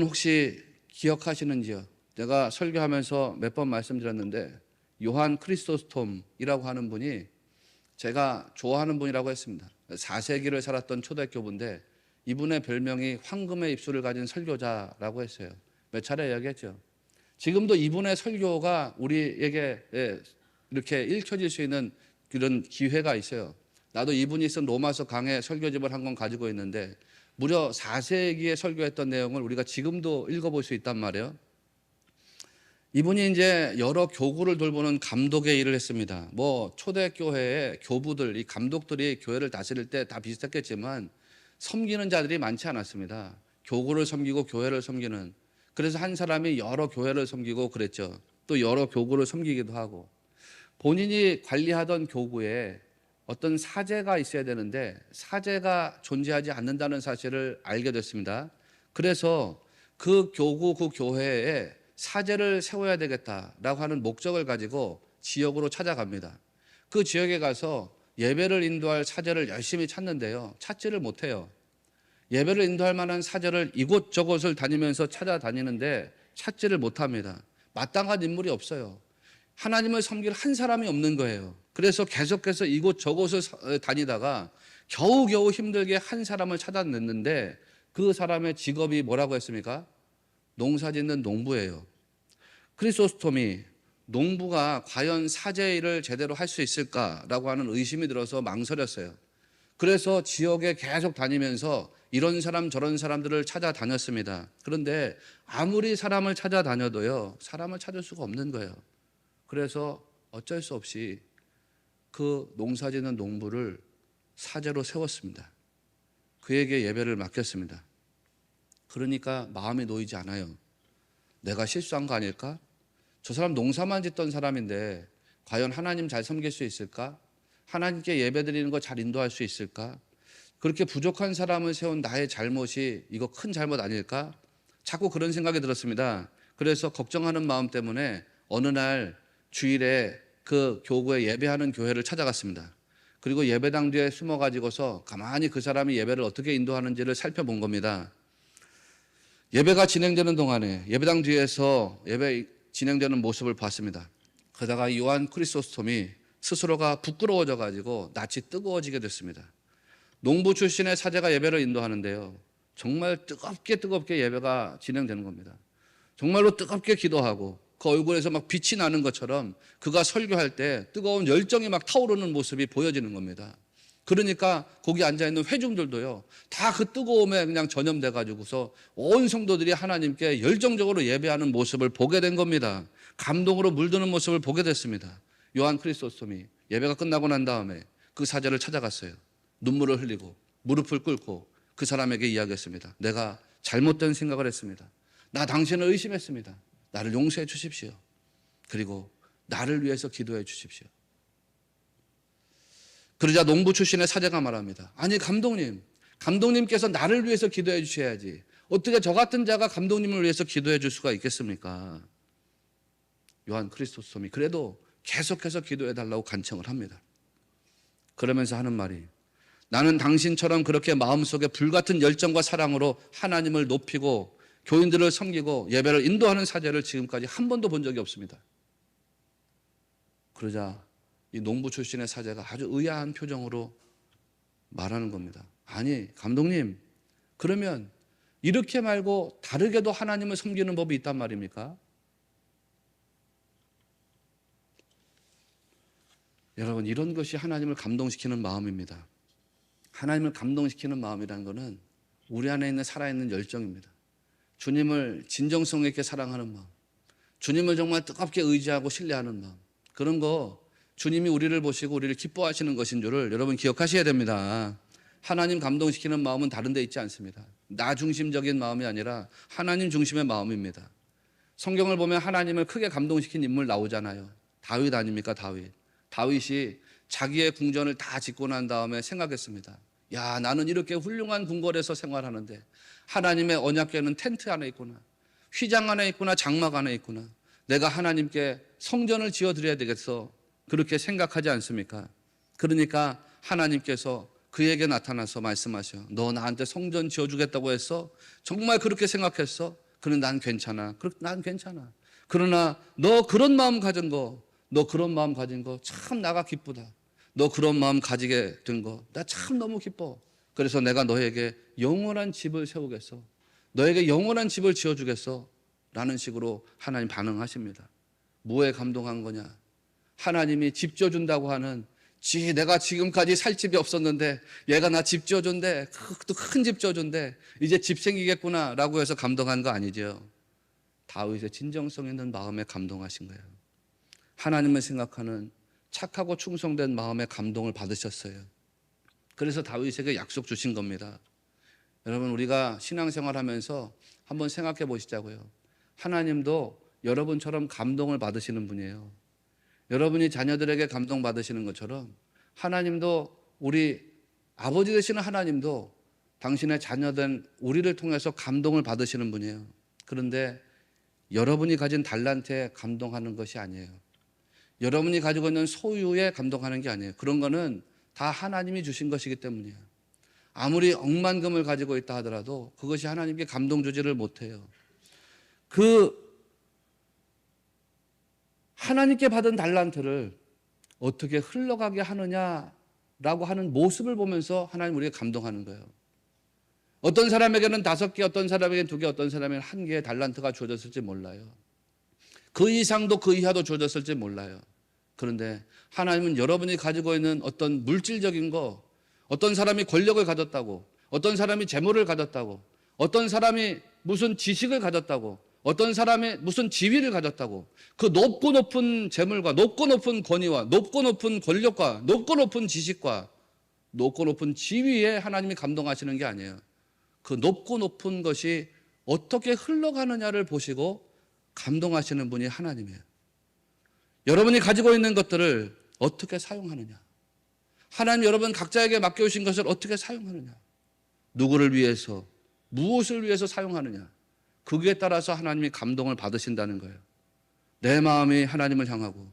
혹시 기억하시는지요? 제가 설교하면서 몇 번 말씀드렸는데 요한 크리소스톰이라고 하는 분이 제가 좋아하는 분이라고 했습니다. 4세기를 살았던 초대교부인데 이분의 별명이 황금의 입술을 가진 설교자라고 했어요. 몇 차례 이야기했죠. 지금도 이분의 설교가 우리에게 이렇게 읽혀질 수 있는 그런 기회가 있어요. 나도 이분이 쓴 로마서 강해 설교집을 한 권 가지고 있는데 무려 4세기에 설교했던 내용을 우리가 지금도 읽어볼 수 있단 말이에요. 이분이 이제 여러 교구를 돌보는 감독의 일을 했습니다. 뭐 초대교회의 교부들, 이 감독들이 교회를 다스릴 때 다 비슷했겠지만 섬기는 자들이 많지 않았습니다. 교구를 섬기고 교회를 섬기는. 그래서 한 사람이 여러 교회를 섬기고 그랬죠. 또 여러 교구를 섬기기도 하고. 본인이 관리하던 교구에 어떤 사제가 있어야 되는데 사제가 존재하지 않는다는 사실을 알게 됐습니다. 그래서 그 교구, 그 교회에 사제를 세워야 되겠다라고 하는 목적을 가지고 지역으로 찾아갑니다. 그 지역에 가서 예배를 인도할 사제를 열심히 찾는데요. 찾지를 못해요. 예배를 인도할 만한 사제를 이곳저곳을 다니면서 찾아다니는데 찾지를 못합니다. 마땅한 인물이 없어요. 하나님을 섬길 한 사람이 없는 거예요. 그래서 계속해서 이곳저곳을 다니다가 겨우겨우 힘들게 한 사람을 찾아냈는데 그 사람의 직업이 뭐라고 했습니까? 농사짓는 농부예요. 크리소스톰이 농부가 과연 사제 일을 제대로 할 수 있을까라고 하는 의심이 들어서 망설였어요. 그래서 지역에 계속 다니면서 이런 사람 저런 사람들을 찾아다녔습니다. 그런데 아무리 사람을 찾아다녀도요, 사람을 찾을 수가 없는 거예요. 그래서 어쩔 수 없이 그 농사짓는 농부를 사제로 세웠습니다. 그에게 예배를 맡겼습니다. 그러니까 마음이 놓이지 않아요. 내가 실수한 거 아닐까? 저 사람 농사만 짓던 사람인데 과연 하나님 잘 섬길 수 있을까? 하나님께 예배 드리는 거 잘 인도할 수 있을까? 그렇게 부족한 사람을 세운 나의 잘못이 이거 큰 잘못 아닐까? 자꾸 그런 생각이 들었습니다. 그래서 걱정하는 마음 때문에 어느 날 주일에 그 교구에 예배하는 교회를 찾아갔습니다. 그리고 예배당 뒤에 숨어가지고서 가만히 그 사람이 예배를 어떻게 인도하는지를 살펴본 겁니다. 예배가 진행되는 동안에 예배당 뒤에서 예배 진행되는 모습을 봤습니다. 그러다가 요한 크리소스톰이 스스로가 부끄러워져 가지고 낯이 뜨거워지게 됐습니다. 농부 출신의 사제가 예배를 인도하는데요. 정말 뜨겁게 예배가 진행되는 겁니다. 정말로 뜨겁게 기도하고 그 얼굴에서 막 빛이 나는 것처럼 그가 설교할 때 뜨거운 열정이 막 타오르는 모습이 보여지는 겁니다. 그러니까 거기 앉아있는 회중들도요, 다 그 뜨거움에 그냥 전염돼 가지고서 온 성도들이 하나님께 열정적으로 예배하는 모습을 보게 된 겁니다. 감동으로 물드는 모습을 보게 됐습니다. 요한 크리소스톰이 예배가 끝나고 난 다음에 그 사제를 찾아갔어요. 눈물을 흘리고 무릎을 꿇고 그 사람에게 이야기했습니다. 내가 잘못된 생각을 했습니다. 나 당신을 의심했습니다. 나를 용서해 주십시오. 그리고 나를 위해서 기도해 주십시오. 그러자 농부 출신의 사제가 말합니다. 아니 감독님께서 나를 위해서 기도해 주셔야지. 어떻게 저 같은 자가 감독님을 위해서 기도해 줄 수가 있겠습니까? 요한 크리소스톰이 그래도 계속해서 기도해 달라고 간청을 합니다. 그러면서 하는 말이, 나는 당신처럼 그렇게 마음속에 불같은 열정과 사랑으로 하나님을 높이고 교인들을 섬기고 예배를 인도하는 사제를 지금까지 한 번도 본 적이 없습니다. 그러자 이 농부 출신의 사제가 아주 의아한 표정으로 말하는 겁니다. 아니 감독님, 그러면 이렇게 말고 다르게도 하나님을 섬기는 법이 있단 말입니까? 여러분, 이런 것이 하나님을 감동시키는 마음입니다. 하나님을 감동시키는 마음이라는 것은 우리 안에 있는 살아있는 열정입니다. 주님을 진정성 있게 사랑하는 마음, 주님을 정말 뜨겁게 의지하고 신뢰하는 마음, 그런 거 주님이 우리를 보시고 우리를 기뻐하시는 것인 줄을 여러분 기억하셔야 됩니다. 하나님 감동시키는 마음은 다른 데 있지 않습니다. 나 중심적인 마음이 아니라 하나님 중심의 마음입니다. 성경을 보면 하나님을 크게 감동시킨 인물 나오잖아요. 다윗 아닙니까? 다윗이 자기의 궁전을 다 짓고 난 다음에 생각했습니다. 야, 나는 이렇게 훌륭한 궁궐에서 생활하는데 하나님의 언약궤는 텐트 안에 있구나, 휘장 안에 있구나, 장막 안에 있구나. 내가 하나님께 성전을 지어드려야 되겠어. 그렇게 생각하지 않습니까? 그러니까 하나님께서 그에게 나타나서 말씀하셔. 너 나한테 성전 지어주겠다고 했어? 정말 그렇게 생각했어? 그러나 난 괜찮아. 난 괜찮아. 그러나 너 그런 마음 가진 거, 너 그런 마음 가진 거 참 나가 기쁘다. 너 그런 마음 가지게 된 거 나 참 너무 기뻐. 그래서 내가 너에게 영원한 집을 세우겠어. 너에게 영원한 집을 지어주겠어. 라는 식으로 하나님 반응하십니다. 뭐에 감동한 거냐? 하나님이 집 지어준다고 하는 내가 지금까지 살 집이 없었는데 얘가 나 집 지어준대. 또 큰 집 지어준대. 이제 집 생기겠구나 라고 해서 감동한 거 아니죠. 다윗의 진정성 있는 마음에 감동하신 거예요. 하나님을 생각하는 착하고 충성된 마음에 감동을 받으셨어요. 그래서 다윗에게 약속 주신 겁니다. 여러분, 우리가 신앙생활 하면서 한번 생각해 보시자고요. 하나님도 여러분처럼 감동을 받으시는 분이에요. 여러분이 자녀들에게 감동 받으시는 것처럼 하나님도, 우리 아버지 되시는 하나님도 당신의 자녀된 우리를 통해서 감동을 받으시는 분이에요. 그런데 여러분이 가진 달란트에 감동하는 것이 아니에요. 여러분이 가지고 있는 소유에 감동하는 게 아니에요. 그런 거는 다 하나님이 주신 것이기 때문이에요. 아무리 억만금을 가지고 있다 하더라도 그것이 하나님께 감동 주지를 못해요. 하나님께 받은 달란트를 어떻게 흘러가게 하느냐라고 하는 모습을 보면서 하나님 우리에게 감동하는 거예요. 어떤 사람에게는 5개, 어떤 사람에게는 2개, 어떤 사람에게는 1개의 달란트가 주어졌을지 몰라요. 그 이상도 그 이하도 주어졌을지 몰라요. 그런데 하나님은 여러분이 가지고 있는 어떤 물질적인 거, 어떤 사람이 권력을 가졌다고, 어떤 사람이 재물을 가졌다고, 어떤 사람이 무슨 지식을 가졌다고, 어떤 사람이 무슨 지위를 가졌다고, 그 높고 높은 재물과 높고 높은 권위와 높고 높은 권력과 높고 높은 지식과 높고 높은 지위에 하나님이 감동하시는 게 아니에요. 그 높고 높은 것이 어떻게 흘러가느냐를 보시고 감동하시는 분이 하나님이에요. 여러분이 가지고 있는 것들을 어떻게 사용하느냐, 하나님 여러분 각자에게 맡겨주신 것을 어떻게 사용하느냐, 누구를 위해서, 무엇을 위해서 사용하느냐, 거기에 따라서 하나님이 감동을 받으신다는 거예요. 내 마음이 하나님을 향하고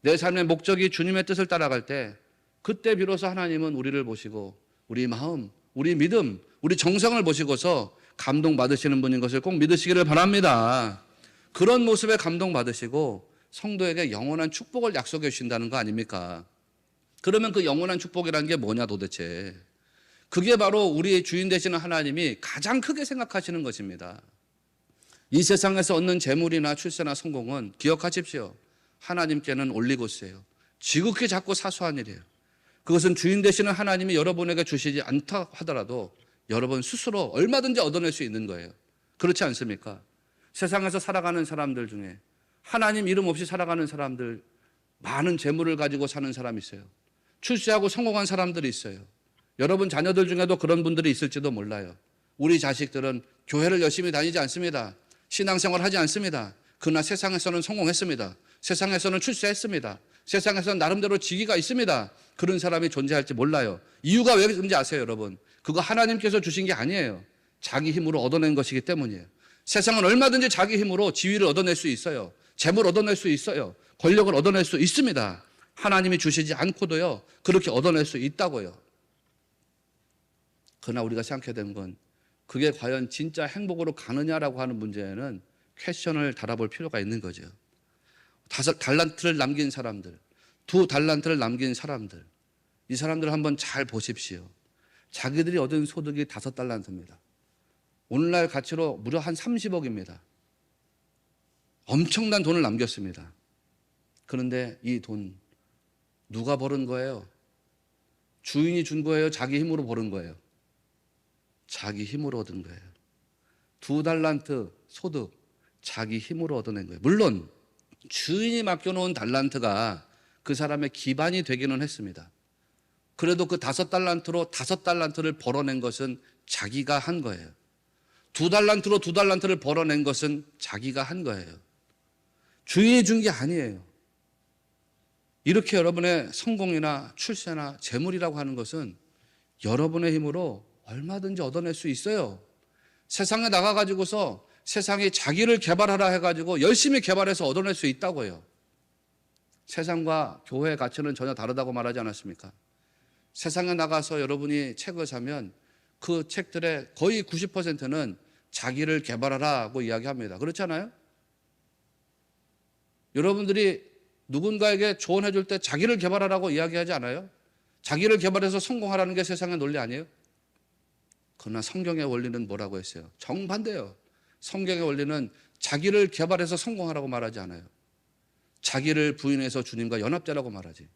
내 삶의 목적이 주님의 뜻을 따라갈 때, 그때 비로소 하나님은 우리를 보시고 우리 마음, 우리 믿음, 우리 정성을 보시고서 감동받으시는 분인 것을 꼭 믿으시기를 바랍니다. 그런 모습에 감동받으시고 성도에게 영원한 축복을 약속해 주신다는 거 아닙니까? 그러면 그 영원한 축복이라는 게 뭐냐 도대체? 그게 바로 우리의 주인 되시는 하나님이 가장 크게 생각하시는 것입니다. 이 세상에서 얻는 재물이나 출세나 성공은 기억하십시오. 하나님께는 올리고스예요. 지극히 작고 사소한 일이에요. 그것은 주인 되시는 하나님이 여러분에게 주시지 않다 하더라도 여러분 스스로 얼마든지 얻어낼 수 있는 거예요. 그렇지 않습니까? 세상에서 살아가는 사람들 중에 하나님 이름 없이 살아가는 사람들, 많은 재물을 가지고 사는 사람이 있어요. 출세하고 성공한 사람들이 있어요. 여러분 자녀들 중에도 그런 분들이 있을지도 몰라요. 우리 자식들은 교회를 열심히 다니지 않습니다. 신앙생활 하지 않습니다. 그러나 세상에서는 성공했습니다. 세상에서는 출세했습니다. 세상에서는 나름대로 직위가 있습니다. 그런 사람이 존재할지 몰라요. 이유가 왜 그런지 아세요, 여러분? 그거 하나님께서 주신 게 아니에요. 자기 힘으로 얻어낸 것이기 때문이에요. 세상은 얼마든지 자기 힘으로 지위를 얻어낼 수 있어요. 재물을 얻어낼 수 있어요. 권력을 얻어낼 수 있습니다. 하나님이 주시지 않고도요, 그렇게 얻어낼 수 있다고요. 그러나 우리가 생각해야 되는 건 그게 과연 진짜 행복으로 가느냐라고 하는 문제에는 퀘션을 달아볼 필요가 있는 거죠. 5달란트를 남긴 사람들, 2달란트를 남긴 사람들, 이 사람들을 한번 잘 보십시오. 자기들이 얻은 소득이 5달란트입니다. 오늘날 가치로 무려 한 30억입니다. 엄청난 돈을 남겼습니다. 그런데 이 돈 누가 벌은 거예요? 주인이 준 거예요? 자기 힘으로 벌은 거예요? 자기 힘으로 얻은 거예요. 2달란트 소득, 자기 힘으로 얻어낸 거예요. 물론 주인이 맡겨놓은 달란트가 그 사람의 기반이 되기는 했습니다. 그래도 그 5달란트로 5달란트를 벌어낸 것은 자기가 한 거예요. 2달란트로 2달란트를 벌어낸 것은 자기가 한 거예요. 주인이 준 게 아니에요. 이렇게 여러분의 성공이나 출세나 재물이라고 하는 것은 여러분의 힘으로 얼마든지 얻어낼 수 있어요. 세상에 나가가지고서 세상이 자기를 개발하라 해가지고 열심히 개발해서 얻어낼 수 있다고요. 세상과 교회의 가치는 전혀 다르다고 말하지 않았습니까? 세상에 나가서 여러분이 책을 사면 그 책들의 거의 90%는 자기를 개발하라고 이야기합니다. 그렇잖아요? 여러분들이 누군가에게 조언해 줄 때 자기를 개발하라고 이야기하지 않아요? 자기를 개발해서 성공하라는 게 세상의 논리 아니에요? 그러나 성경의 원리는 뭐라고 했어요? 정반대예요. 성경의 원리는 자기를 개발해서 성공하라고 말하지 않아요. 자기를 부인해서 주님과 연합되라고 말하지.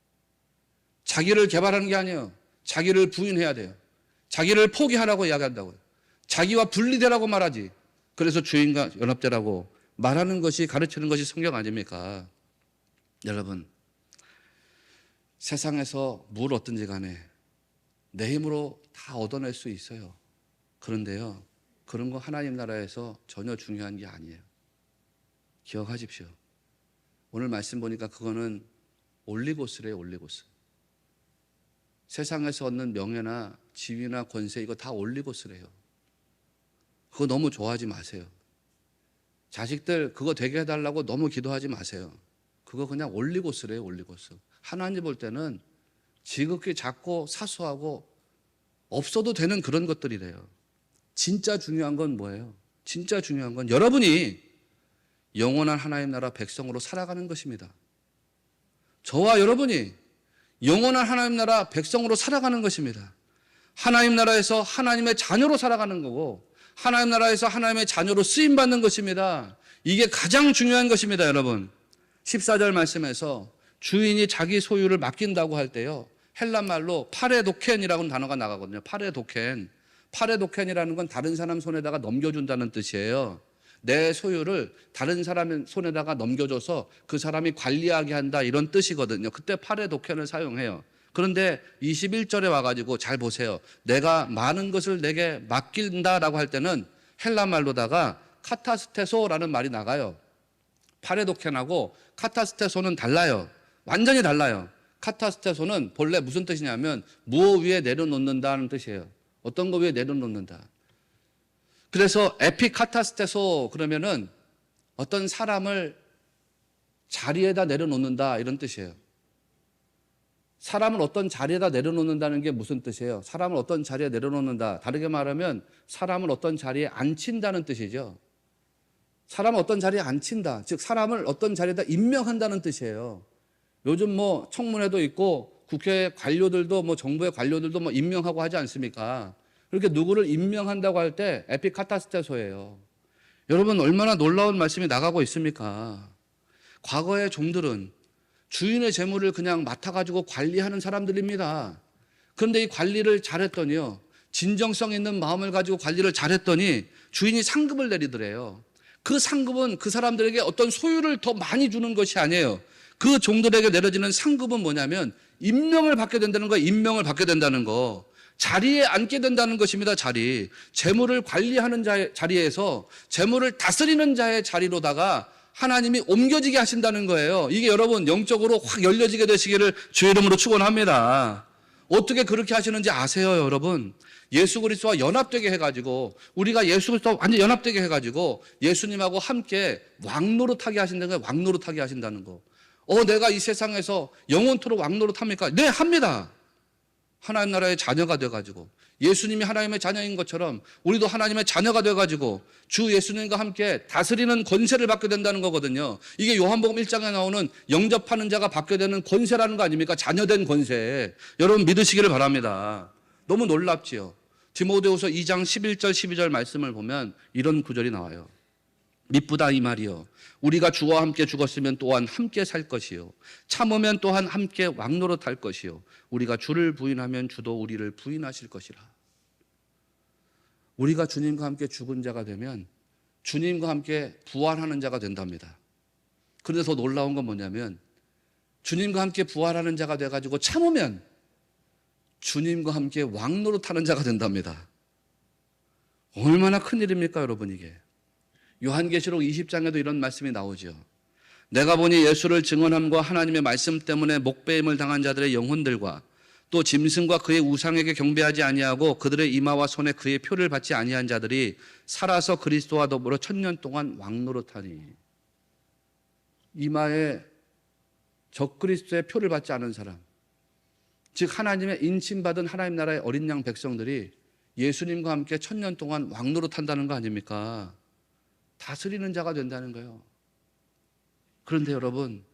자기를 개발하는 게 아니에요. 자기를 부인해야 돼요. 자기를 포기하라고 이야기한다고요. 자기와 분리되라고 말하지. 그래서 주인과 연합되라고 말하는 것이, 가르치는 것이 성경 아닙니까? 여러분, 세상에서 뭘 얻든지 간에 내 힘으로 다 얻어낼 수 있어요. 그런데요, 그런 거 하나님 나라에서 전혀 중요한 게 아니에요. 기억하십시오. 오늘 말씀 보니까 그거는 올리고스래요, 올리고스. 세상에서 얻는 명예나 지위나 권세, 이거 다 올리고스래요. 그거 너무 좋아하지 마세요. 자식들 그거 되게 해달라고 너무 기도하지 마세요. 그거 그냥 올리고스래요, 올리고스. 하나님 볼 때는 지극히 작고 사소하고 없어도 되는 그런 것들이래요. 진짜 중요한 건 뭐예요? 진짜 중요한 건 여러분이 영원한 하나님 나라 백성으로 살아가는 것입니다. 저와 여러분이 영원한 하나님 나라 백성으로 살아가는 것입니다. 하나님 나라에서 하나님의 자녀로 살아가는 거고, 하나님 나라에서 하나님의 자녀로 쓰임받는 것입니다. 이게 가장 중요한 것입니다, 여러분. 14절 말씀에서 주인이 자기 소유를 맡긴다고 할 때요, 헬란 말로 파레도켄이라는 단어가 나가거든요. 파레도켄. 파레도켄이라는 건 다른 사람 손에다가 넘겨준다는 뜻이에요. 내 소유를 다른 사람 손에다가 넘겨줘서 그 사람이 관리하게 한다, 이런 뜻이거든요. 그때 파레도켄을 사용해요. 그런데 21절에 와가지고 잘 보세요. 내가 많은 것을 내게 맡긴다라고 할 때는 헬란 말로다가 카타스테소라는 말이 나가요. 파레도켄하고 카타스테소는 달라요. 완전히 달라요. 카타스테소는 본래 무슨 뜻이냐면 무엇 위에 내려놓는다는 뜻이에요. 어떤 거 위에 내려놓는다. 그래서 에피카타스테소 그러면은 어떤 사람을 자리에다 내려놓는다, 이런 뜻이에요. 사람을 어떤 자리에다 내려놓는다는 게 무슨 뜻이에요? 사람을 어떤 자리에 내려놓는다, 다르게 말하면 사람을 어떤 자리에 앉힌다는 뜻이죠. 사람을 어떤 자리에 앉힌다, 즉 사람을 어떤 자리에다 임명한다는 뜻이에요. 요즘 뭐 청문회도 있고 국회 관료들도 뭐 정부의 관료들도 뭐 임명하고 하지 않습니까? 그렇게 누구를 임명한다고 할 때 에피카타스테소예요. 여러분, 얼마나 놀라운 말씀이 나가고 있습니까? 과거의 종들은 주인의 재물을 그냥 맡아가지고 관리하는 사람들입니다. 그런데 이 관리를 잘했더니요, 진정성 있는 마음을 가지고 관리를 잘했더니 주인이 상급을 내리더래요. 그 상급은 그 사람들에게 어떤 소유를 더 많이 주는 것이 아니에요. 그 종들에게 내려지는 상급은 뭐냐면 임명을 받게 된다는 거예요. 임명을 받게 된다는 거. 자리에 앉게 된다는 것입니다. 자리. 재물을 관리하는 자리에서 재물을 다스리는 자의 자리로다가 하나님이 옮겨지게 하신다는 거예요. 이게 여러분 영적으로 확 열려지게 되시기를 주의 이름으로 축원합니다. 어떻게 그렇게 하시는지 아세요, 여러분? 예수 그리스도와 연합되게 해가지고, 우리가 예수 그리스도와 완전 연합되게 해가지고 예수님하고 함께 왕노릇하게 하신다는 거예요. 왕노릇하게 하신다는 거. 내가 이 세상에서 영원토록 왕노릇합니까? 네, 합니다. 하나님 나라의 자녀가 돼가지고, 예수님이 하나님의 자녀인 것처럼 우리도 하나님의 자녀가 돼가지고 주 예수님과 함께 다스리는 권세를 받게 된다는 거거든요. 이게 요한복음 1장에 나오는 영접하는 자가 받게 되는 권세라는 거 아닙니까? 자녀된 권세. 여러분 믿으시기를 바랍니다. 너무 놀랍지요. 디모데후서 2장 11절 12절 말씀을 보면 이런 구절이 나와요. 미쁘다 이 말이요, 우리가 주와 함께 죽었으면 또한 함께 살 것이요, 참으면 또한 함께 왕노릇할 것이요, 우리가 주를 부인하면 주도 우리를 부인하실 것이라. 우리가 주님과 함께 죽은 자가 되면 주님과 함께 부활하는 자가 된답니다. 그런데 더 놀라운 건 뭐냐면 주님과 함께 부활하는 자가 돼가지고 참으면 주님과 함께 왕노릇하는 자가 된답니다. 얼마나 큰 일입니까, 여러분? 이게 요한계시록 20장에도 이런 말씀이 나오죠. 내가 보니 예수를 증언함과 하나님의 말씀 때문에 목배임을 당한 자들의 영혼들과 또 짐승과 그의 우상에게 경배하지 아니하고 그들의 이마와 손에 그의 표를 받지 아니한 자들이 살아서 그리스도와 더불어 1000년 동안 왕노릇하니. 이마에 적그리스도의 표를 받지 않은 사람, 즉 하나님의 인침받은 하나님 나라의 어린 양 백성들이 예수님과 함께 1000년 동안 왕노릇한다는 거 아닙니까? 다스리는 자가 된다는 거예요. 그런데 여러분,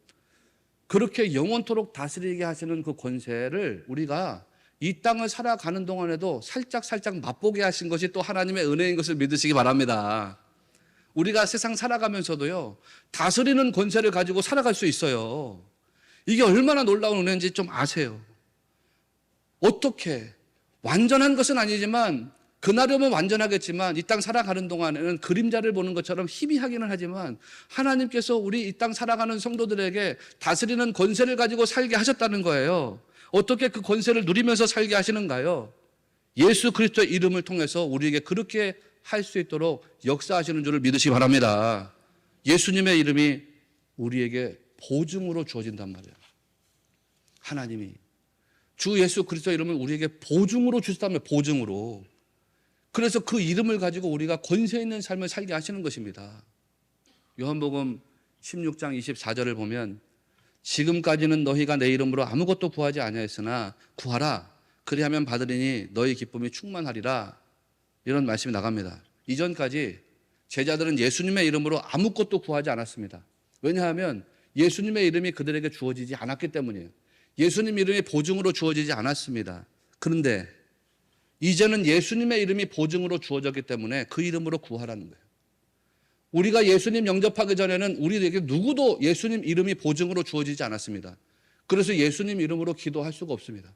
그렇게 영원토록 다스리게 하시는 그 권세를 우리가 이 땅을 살아가는 동안에도 살짝 맛보게 하신 것이 또 하나님의 은혜인 것을 믿으시기 바랍니다. 우리가 세상 살아가면서도요, 다스리는 권세를 가지고 살아갈 수 있어요. 이게 얼마나 놀라운 은혜인지 좀 아세요. 어떻게? 완전한 것은 아니지만, 그날이면 완전하겠지만, 이 땅 살아가는 동안에는 그림자를 보는 것처럼 희미하기는 하지만, 하나님께서 우리 이 땅 살아가는 성도들에게 다스리는 권세를 가지고 살게 하셨다는 거예요. 어떻게 그 권세를 누리면서 살게 하시는가요? 예수 그리스도의 이름을 통해서 우리에게 그렇게 할 수 있도록 역사하시는 줄을 믿으시기 바랍니다. 예수님의 이름이 우리에게 보증으로 주어진단 말이에요. 하나님이 주 예수 그리스도의 이름을 우리에게 보증으로 주셨다면, 보증으로. 그래서 그 이름을 가지고 우리가 권세 있는 삶을 살게 하시는 것입니다. 요한복음 16장 24절을 보면, 지금까지는 너희가 내 이름으로 아무것도 구하지 아니하였으나 구하라, 그리하면 받으리니 너희 기쁨이 충만하리라, 이런 말씀이 나갑니다. 이전까지 제자들은 예수님의 이름으로 아무것도 구하지 않았습니다. 왜냐하면 예수님의 이름이 그들에게 주어지지 않았기 때문이에요. 예수님 이름이 보증으로 주어지지 않았습니다. 그런데 이제는 예수님의 이름이 보증으로 주어졌기 때문에 그 이름으로 구하라는 거예요. 우리가 예수님 영접하기 전에는 우리에게 누구도 예수님 이름이 보증으로 주어지지 않았습니다. 그래서 예수님 이름으로 기도할 수가 없습니다.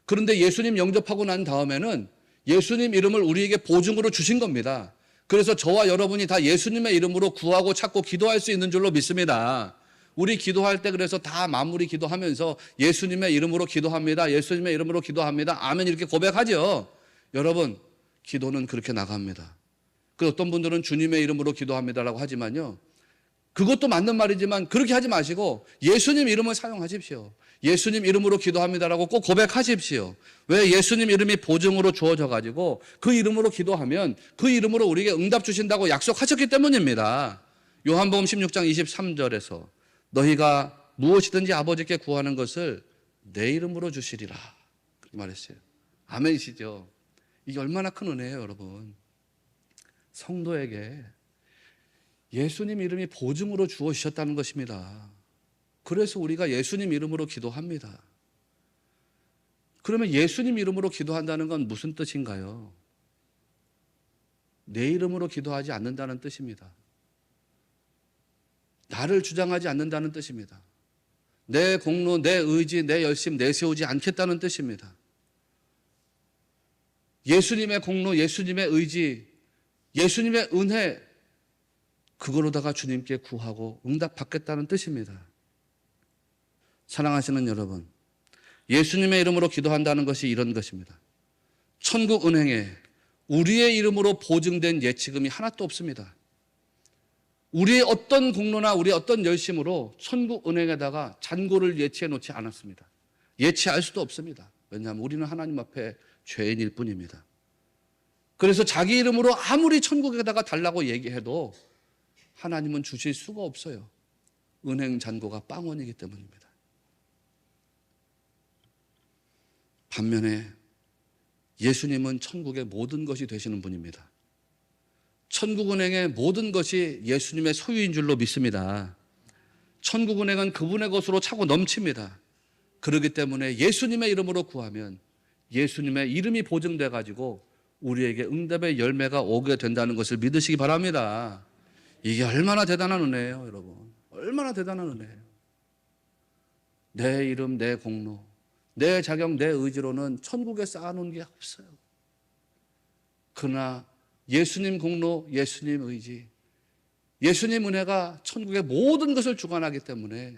그런데 예수님 영접하고 난 다음에는 예수님 이름을 우리에게 보증으로 주신 겁니다. 그래서 저와 여러분이 다 예수님의 이름으로 구하고 찾고 기도할 수 있는 줄로 믿습니다. 우리 기도할 때 그래서 다 마무리 기도하면서 예수님의 이름으로 기도합니다. 예수님의 이름으로 기도합니다. 아멘, 이렇게 고백하죠. 여러분, 기도는 그렇게 나갑니다. 그 어떤 분들은 주님의 이름으로 기도합니다라고 하지만요, 그것도 맞는 말이지만 그렇게 하지 마시고 예수님 이름을 사용하십시오. 예수님 이름으로 기도합니다라고 꼭 고백하십시오. 왜? 예수님 이름이 보증으로 주어져 가지고 그 이름으로 기도하면 그 이름으로 우리에게 응답 주신다고 약속하셨기 때문입니다. 요한복음 16장 23절에서 너희가 무엇이든지 아버지께 구하는 것을 내 이름으로 주시리라, 그렇게 말했어요. 아멘이시죠? 이게 얼마나 큰 은혜예요, 여러분. 성도에게 예수님 이름이 보증으로 주어지셨다는 것입니다. 그래서 우리가 예수님 이름으로 기도합니다. 그러면 예수님 이름으로 기도한다는 건 무슨 뜻인가요? 내 이름으로 기도하지 않는다는 뜻입니다. 나를 주장하지 않는다는 뜻입니다. 내 공로, 내 의지, 내 열심 내세우지 않겠다는 뜻입니다. 예수님의 공로, 예수님의 의지, 예수님의 은혜, 그거로다가 주님께 구하고 응답받겠다는 뜻입니다. 사랑하시는 여러분, 예수님의 이름으로 기도한다는 것이 이런 것입니다. 천국 은행에 우리의 이름으로 보증된 예치금이 하나도 없습니다. 우리의 어떤 공로나 우리의 어떤 열심으로 천국 은행에다가 잔고를 예치해 놓지 않았습니다. 예치할 수도 없습니다. 왜냐하면 우리는 하나님 앞에 죄인일 뿐입니다. 그래서 자기 이름으로 아무리 천국에다가 달라고 얘기해도 하나님은 주실 수가 없어요. 은행 잔고가 빵원이기 때문입니다. 반면에 예수님은 천국의 모든 것이 되시는 분입니다. 천국은행의 모든 것이 예수님의 소유인 줄로 믿습니다. 천국은행은 그분의 것으로 차고 넘칩니다. 그렇기 때문에 예수님의 이름으로 구하면 예수님의 이름이 보증돼 가지고 우리에게 응답의 열매가 오게 된다는 것을 믿으시기 바랍니다. 이게 얼마나 대단한 은혜예요, 여러분. 얼마나 대단한 은혜예요. 내 이름, 내 공로, 내 자격, 내 의지로는 천국에 쌓아놓은 게 없어요. 그러나 예수님 공로, 예수님 의지, 예수님 은혜가 천국의 모든 것을 주관하기 때문에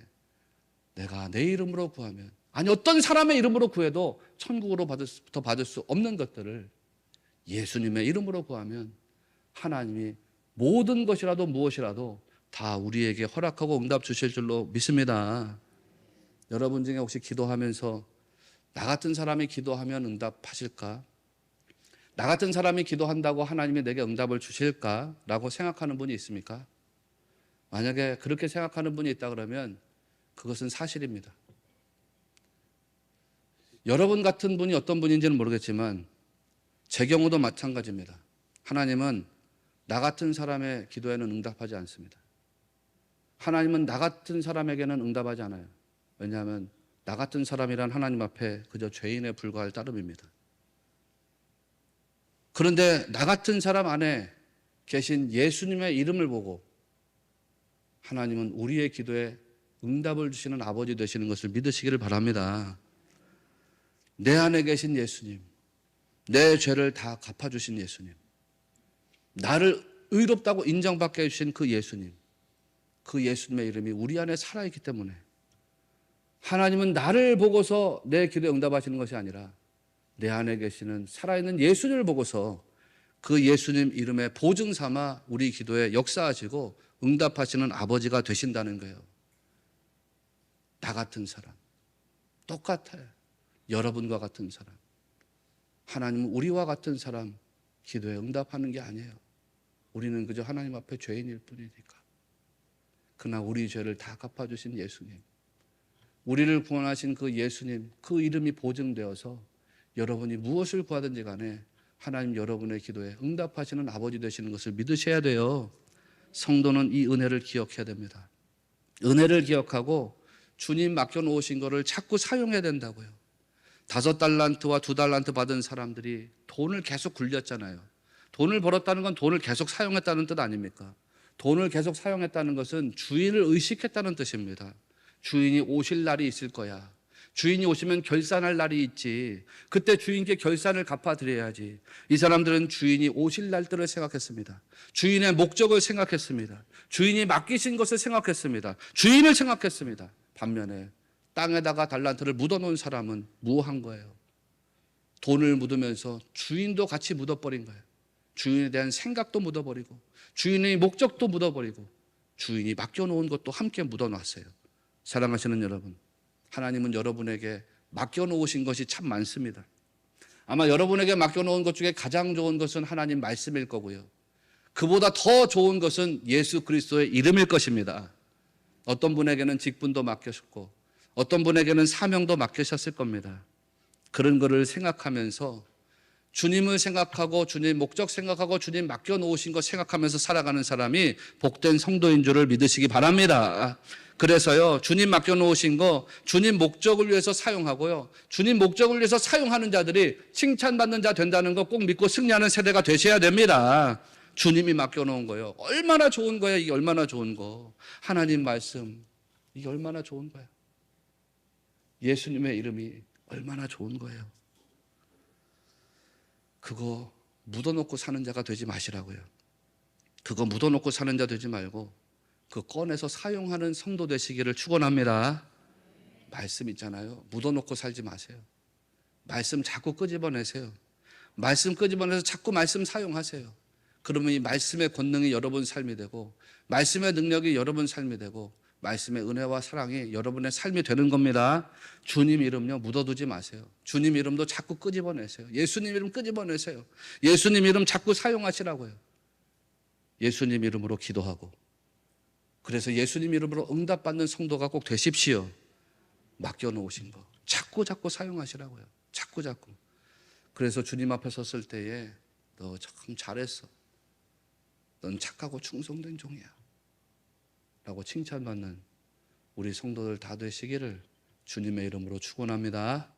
내가 내 이름으로 구하면, 아니 어떤 사람의 이름으로 구해도 천국으로 받을 수 없는 것들을 예수님의 이름으로 구하면 하나님이 모든 것이라도 무엇이라도 다 우리에게 허락하고 응답 주실 줄로 믿습니다. 여러분 중에 혹시 기도하면서 나 같은 사람이 기도하면 응답하실까? 나 같은 사람이 기도한다고 하나님이 내게 응답을 주실까라고 생각하는 분이 있습니까? 만약에 그렇게 생각하는 분이 있다 그러면 그것은 사실입니다. 여러분 같은 분이 어떤 분인지는 모르겠지만 제 경우도 마찬가지입니다. 하나님은 나 같은 사람의 기도에는 응답하지 않습니다. 하나님은 나 같은 사람에게는 응답하지 않아요. 왜냐하면 나 같은 사람이란 하나님 앞에 그저 죄인에 불과할 따름입니다. 그런데 나 같은 사람 안에 계신 예수님의 이름을 보고 하나님은 우리의 기도에 응답을 주시는 아버지 되시는 것을 믿으시기를 바랍니다. 내 안에 계신 예수님, 내 죄를 다 갚아주신 예수님, 나를 의롭다고 인정받게 해주신 그 예수님, 그 예수님의 이름이 우리 안에 살아있기 때문에 하나님은 나를 보고서 내 기도에 응답하시는 것이 아니라 내 안에 계시는 살아있는 예수님을 보고서 그 예수님 이름의 보증 삼아 우리 기도에 역사하시고 응답하시는 아버지가 되신다는 거예요. 나 같은 사람, 똑같아요. 여러분과 같은 사람. 하나님은 우리와 같은 사람 기도에 응답하는 게 아니에요. 우리는 그저 하나님 앞에 죄인일 뿐이니까. 그러나 우리 죄를 다 갚아주신 예수님, 우리를 구원하신 그 예수님, 그 이름이 보증되어서 여러분이 무엇을 구하든지 간에 하나님 여러분의 기도에 응답하시는 아버지 되시는 것을 믿으셔야 돼요. 성도는 이 은혜를 기억해야 됩니다. 은혜를 기억하고 주님 맡겨놓으신 것을 자꾸 사용해야 된다고요. 5달란트와 2달란트 받은 사람들이 돈을 계속 굴렸잖아요. 돈을 벌었다는 건 돈을 계속 사용했다는 뜻 아닙니까? 돈을 계속 사용했다는 것은 주인을 의식했다는 뜻입니다. 주인이 오실 날이 있을 거야. 주인이 오시면 결산할 날이 있지. 그때 주인께 결산을 갚아드려야지. 이 사람들은 주인이 오실 날들을 생각했습니다. 주인의 목적을 생각했습니다. 주인이 맡기신 것을 생각했습니다. 주인을 생각했습니다. 반면에 땅에다가 달란트를 묻어놓은 사람은 무한 거예요. 돈을 묻으면서 주인도 같이 묻어버린 거예요. 주인에 대한 생각도 묻어버리고 주인의 목적도 묻어버리고 주인이 맡겨놓은 것도 함께 묻어놨어요. 사랑하시는 여러분, 하나님은 여러분에게 맡겨놓으신 것이 참 많습니다. 아마 여러분에게 맡겨놓은 것 중에 가장 좋은 것은 하나님 말씀일 거고요. 그보다 더 좋은 것은 예수 그리스도의 이름일 것입니다. 어떤 분에게는 직분도 맡기셨고 어떤 분에게는 사명도 맡기셨을 겁니다. 그런 거를 생각하면서 주님을 생각하고 주님 목적 생각하고 주님 맡겨놓으신 것 생각하면서 살아가는 사람이 복된 성도인 줄을 믿으시기 바랍니다. 그래서요, 주님 맡겨놓으신 거 주님 목적을 위해서 사용하고요, 주님 목적을 위해서 사용하는 자들이 칭찬받는 자 된다는 거 꼭 믿고 승리하는 세대가 되셔야 됩니다. 주님이 맡겨놓은 거요, 얼마나 좋은 거예요. 이게 얼마나 좋은 거. 하나님 말씀, 이게 얼마나 좋은 거예요. 예수님의 이름이 얼마나 좋은 거예요. 그거 묻어놓고 사는 자가 되지 마시라고요. 그거 묻어놓고 사는 자 되지 말고 그 꺼내서 사용하는 성도 되시기를 축원합니다. 말씀 있잖아요. 묻어놓고 살지 마세요. 말씀 자꾸 끄집어내세요. 말씀 끄집어내서 자꾸 말씀 사용하세요. 그러면 이 말씀의 권능이 여러분 삶이 되고 말씀의 능력이 여러분 삶이 되고 말씀의 은혜와 사랑이 여러분의 삶이 되는 겁니다. 주님 이름요, 묻어두지 마세요. 주님 이름도 자꾸 끄집어내세요. 예수님 이름 끄집어내세요. 예수님 이름 자꾸 사용하시라고요. 예수님 이름으로 기도하고, 그래서 예수님 이름으로 응답받는 성도가 꼭 되십시오. 맡겨놓으신 거 자꾸 사용하시라고요. 자꾸. 그래서 주님 앞에 섰을 때에 너 참 잘했어, 넌 착하고 충성된 종이야 라고 칭찬받는 우리 성도들 다 되시기를 주님의 이름으로 축원합니다.